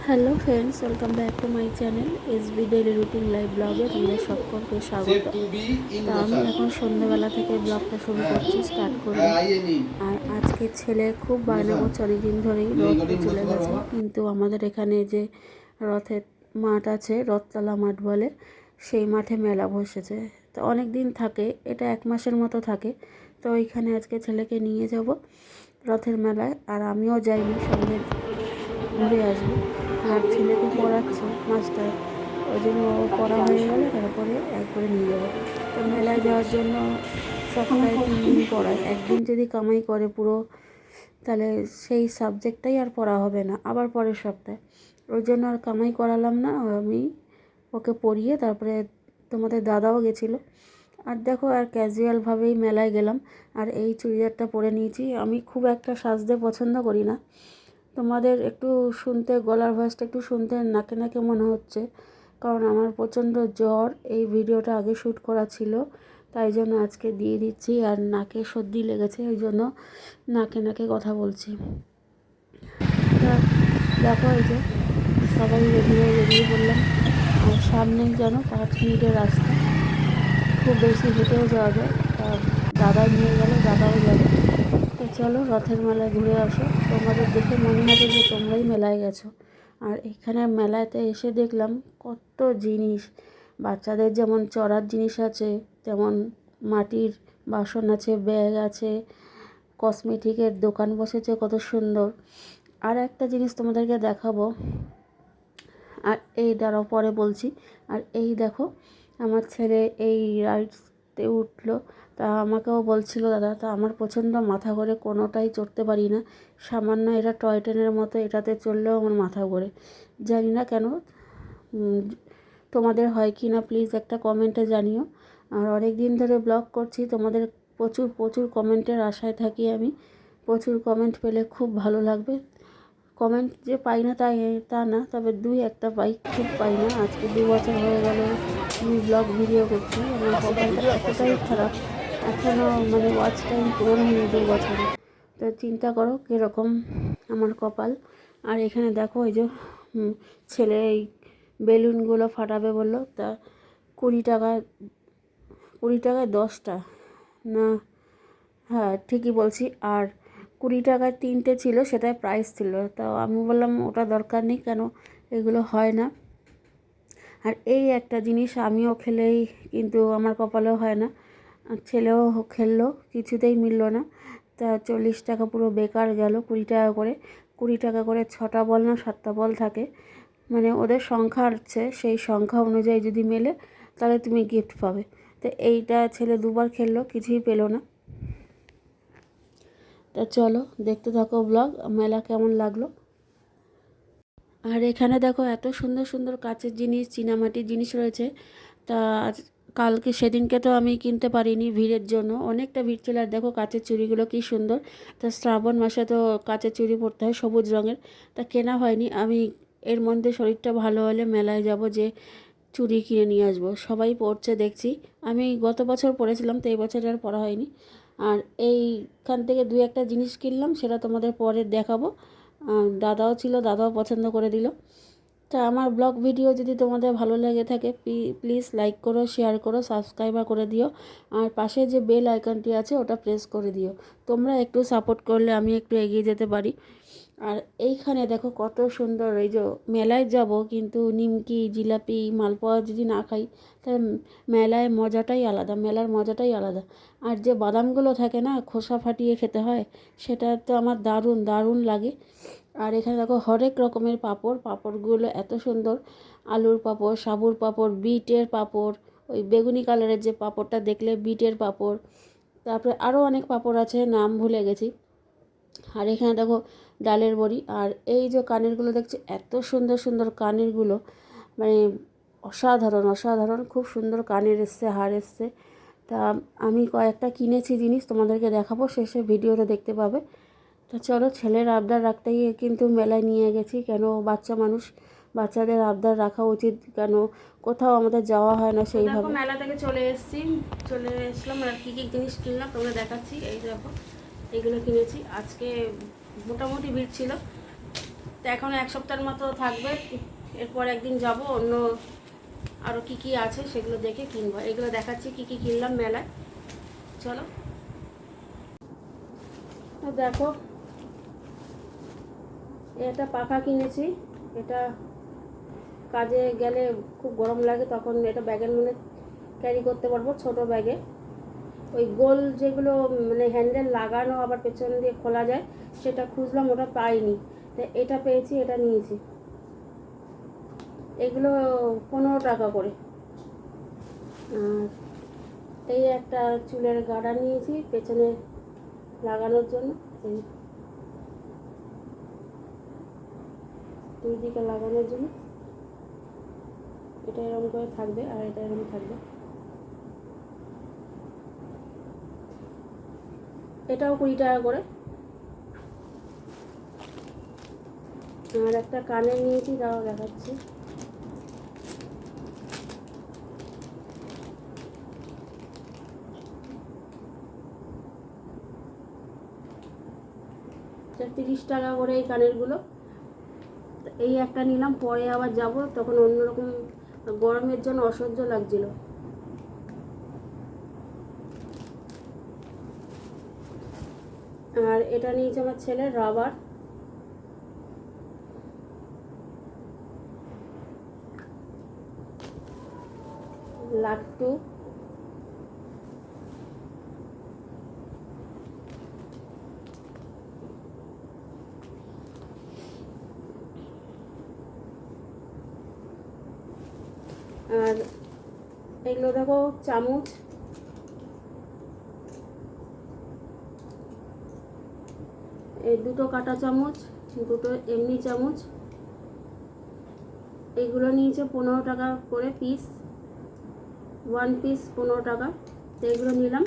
Hello friends, welcome back to my channel SB daily routine live ব্লগে তোমাদের সকলকে স্বাগত। তা আমি এখন সন্ধ্যাবেলা থেকে ব্লগটা শুরু করছি, স্টার্ট করলাম। আর আজকে ছেলে খুব বায়না করছে, অনেকদিন ধরেই রথ তো চলে গেছে, কিন্তু আমাদের এখানে যে রথের মাঠ আছে, রথতলা মাঠ বলে, সেই মাঠে মেলা বসেছে। তো অনেক দিন থাকে, এটা 1 মাসের মতো থাকে। তো ওইখানে আজকে ছেলেকে নিয়ে যাব রথের মেলায়, আর আমিও যাইনি, সঙ্গে ঘুরে আসবো। আর ছেলেকে পড়াচ্ছে মাস্টার, ওই জন্য ও পড়া হয়ে গেলে তারপরে একবারে নিয়ে যাবো। তো মেলায় যাওয়ার জন্য সপ্তাহে 3 দিন পড়ায়, একদিন যদি কামাই করে পুরো, তাহলে সেই সাবজেক্টটাই আর পড়া হবে না আবার পরের সপ্তাহে। ওই জন্য আর কামাই করালাম না, আমি ওকে পড়িয়ে তারপরে তোমাদের দাদাও গেছিলো। আর দেখো, আর ক্যাজুয়ালভাবেই মেলায় গেলাম। আর এই চুড়িদারটা পরে নিয়েছি। আমি খুব একটা সাজতে পছন্দ করি না, তোমাদের একটু শুনতে গলার ভয়েসটা একটু শুনতে নাকে নাকে মনে হচ্ছে, কারণ আমার প্রচণ্ড জ্বর। এই ভিডিওটা আগে শ্যুট করা ছিল, তাই জন্য আজকে দিয়ে দিচ্ছি। আর নাকে সর্দি লেগেছে, ওই জন্য নাকে নাকে কথা বলছি। তা দেখো, এই যে সবাই রেডি হয়ে বেরিয়ে পড়লাম। আর সামনেই যেন 5 মিনিটের রাস্তা, খুব বেশি হেঁটেও যাওয়া যায়। তা দাদা নিয়ে গেলে দাদাও যাবে। তো চলো রথের মেলায় ঘুরে আসো, তোমাদের দেখে মনে হবে যে তোমরাই মেলায় গেছো। আর এখানে মেলাতে এসে দেখলাম কত জিনিস, বাচ্চাদের যেমন চড়ার জিনিস আছে, তেমন মাটির বাসন আছে, ব্যাগ আছে, কসমেটিকের দোকান বসেছে কত সুন্দর। আর একটা জিনিস তোমাদেরকে দেখাবো, আর এই দাঁড়াও পরে বলছি। আর এই দেখো, আমার ছেলে এই রাইডসতে উঠলো। তা আমাকেও বলছিল দাদা, তা আমার প্রচণ্ড মাথা ঘোরে, কোনোটাই চড়তে পারি না। সামান্য এটা টয় ট্রেনের মতো, এটাতে চললেও আমার মাথা ঘোরে, জানি না কেন। তোমাদের হয় কি না প্লিজ একটা কমেন্টে জানিও। আর অনেক দিন ধরে ব্লগ করছি, তোমাদের প্রচুর প্রচুর কমেন্টের আশায় থাকি আমি। প্রচুর কমেন্ট পেলে খুব ভালো লাগবে। কমেন্ট যে পাই না তা না, তবে 2-1টা পাই, খুব পাই না। আজকে 2 বছর হয়ে গেল আমি ব্লগ ভিডিও করছি। আমার কপালটা এতটাই খারাপ, এখনও মানে ওয়াচ টাইম পূরণ হয়নি 2 বছরে। তো চিন্তা করো কীরকম আমার কপাল। আর এখানে দেখো, ওই যে ছেলে এই বেলুনগুলো ফাটাবে বললো, তা 20 টাকা, 20 টাকায় 10টা না, হ্যাঁ ঠিকই বলছি। আর 20 টাকায় 3টে ছিল, সেটাই প্রাইস ছিল। তো আমি বললাম ওটা দরকার নেই, কেন এগুলো হয় না। আর এই একটা জিনিস আমিও খেলেই কিন্তু আমার কপালেও হয় না, আর ছেলেও খেললো, কিছুতেই মিলল না। তা 40 টাকা পুরো বেকার গেল। 20 টাকা করে, 20 টাকা করে 6টা বল না 7টা বল থাকে, মানে ওদের সংখ্যা আছে, সেই সংখ্যা অনুযায়ী যদি মেলে তাহলে তুমি গিফট পাবে। তো এইটা ছেলে 2বার খেললো, কিছুই পেলো না। তা চলো দেখতে থাকো ব্লগ, মেলা কেমন লাগলো। আর এখানে দেখো এত সুন্দর সুন্দর কাচের জিনিস, চীনামাটির জিনিস রয়েছে। তা কালকে সেদিনকে তো আমি কিনতে পারিনি ভিড়ের জন্য, অনেকটা ভিড় ছিল। আর দেখো কাচের চুড়িগুলো কি সুন্দর। তা শ্রাবণ মাসে তো কাচের চুড়ি পরতে হয় সবুজ রঙের, তা কেনা হয়নি। আমি এর মধ্যে শরীরটা ভালো হলে মেলায় যাব, যে চুড়ি কিনে নিয়ে আসবো। সবাই পরছে দেখছি, আমি গত বছর পরেছিলাম, তো এই বছর আর পরা হয়নি। আর এইখান থেকে 2-1টা জিনিস কিনলাম, সেটা তোমাদের পরে দেখাবো। দাদাও ছিল, দাদাও পছন্দ করে দিল। তা আমার ব্লগ ভিডিও যদি তোমাদের ভালো লেগে থাকে, প্লিজ লাইক করো, শেয়ার করো, সাবস্ক্রাইবার করে দিও। আর পাশে যে বেল আইকনটি আছে ওটা প্রেস করে দিও। তোমরা একটু সাপোর্ট করলে আমি একটু এগিয়ে যেতে পারি। আর এইখানে দেখো কত সুন্দর, এই যে মেলায় যাব কিন্তু নিমকি, জিলাপি, মালপোয়া যদি না খাই, তাহলে মেলায় মজাটাই আলাদা, মেলার মজাটাই আলাদা। আর যে বাদামগুলো থাকে না, খোসা ফাটিয়ে খেতে হয়, সেটা তো আমার দারুণ দারুণ লাগে। আর এখানে দেখো হরেক রকমের পাঁপড়, পাঁপড়গুলো এত সুন্দর, আলুর পাঁপড়, সাবুর পাঁপড়, বিটের পাঁপড়, ওই বেগুনি কালারের যে পাঁপড়টা দেখলে বিটের পাঁপড়, তারপরে আরও অনেক পাঁপড় আছে, নাম ভুলে গেছি। আর এখানে দেখো ডালের বড়ি। আর এই যে কানেরগুলো দেখছি, এত সুন্দর সুন্দর কানেরগুলো, মানে অসাধারণ অসাধারণ, খুব সুন্দর কানের এসছে, হার এসছে। তা আমি কয়েকটা কিনেছি জিনিস, তোমাদেরকে দেখাবো, শেষে ভিডিওতে দেখতে পাবে। তো চলো, ছেলের আবদার রাখতে গিয়ে কিন্তু মেলায় নিয়ে গেছি, কেন বাচ্চা মানুষ, বাচ্চাদের আবদার রাখা উচিত, কেন কোথাও আমাদের যাওয়া হয় না সেইভাবে। মেলা থেকে চলে এসলাম। আর কী কী জিনিস কিনলাম তোমরা দেখাচ্ছি। এই দেখো, এগুলো কিনেছি। আজকে মোটামুটি ভিড় ছিল, তো এখন 1 সপ্তাহের মতো থাকবে, এরপর একদিন যাব, অন্য আরও কি কি আছে সেগুলো দেখে কিনবো। এগুলো দেখাচ্ছি কি কি কিনলাম মেলায়, চলো। দেখো, এটা পাখা কিনেছি, এটা কাজে গেলে খুব গরম লাগে তখন এটা ব্যাগের মধ্যে ক্যারি করতে পারবো, ছোট ব্যাগে। ওই গোল যেগুলো মানে হ্যান্ডেল লাগানো আবার পেছন দিয়ে খোলা যায়, সেটা খুঁজলাম, ওটা পাইনি, তো এটা পেয়েছি, এটা নিয়েছি। এগুলো 15 টাকা করে। আর এই একটা চুলের গার্ডার নিয়েছি পেছনে লাগানোর জন্য, এই দুই দিকে লাগানোর জন্য। এটা এরকম করে থাকবে আর এটা এরকম থাকবে। এটাও 20 টাকা করে। আর একটা কানের নিয়েছি, তাও দেখাচ্ছি। এটা 30 টাকা করে এই কানেরগুলো। এই একটা নিলাম, পরে আবার যাব, তখন অন্যরকম, গরমের জন্য অসহ্য লাগছিল। আর এটা নিয়েছে আমার ছেলের রাবার। লাট্টু। আর এগুলো দেখো চামচ, এই দুটো কাটা চামচ, দুটো এমনি চামচ। এগুলো নিয়েছে 15 টাকা করে পিস, 1 পিস 15 টাকা, তো এগুলো নিলাম।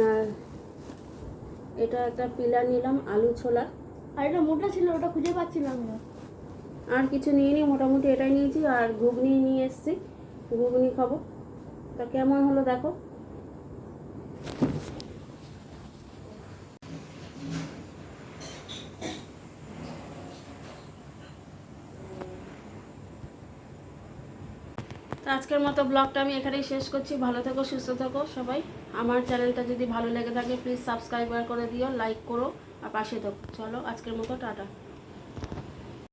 আর এটা একটা পিলার নিলাম আলু ছোলা। আর এটা মোটা ছিল, ওটা খুঁজে পাচ্ছিলাম না। আর কিছু নিয়ে নিই, মোটামুটি এটাই নিয়েছি। আর ঘুগনি নিয়ে এসেছি, ঘুগনি খাবো। তা কেমন হলো দেখো। তো আজকের মতো ব্লগটা আমি এখানেই শেষ করছি। ভালো থেকো, সুস্থ থেকো সবাই। আমার চ্যানেলটা যদি ভালো লেগে থাকে প্লিজ সাবস্ক্রাইব করে দিও, লাইক করো আর পাশে থাকো। চলো আজকের মতো টাটা।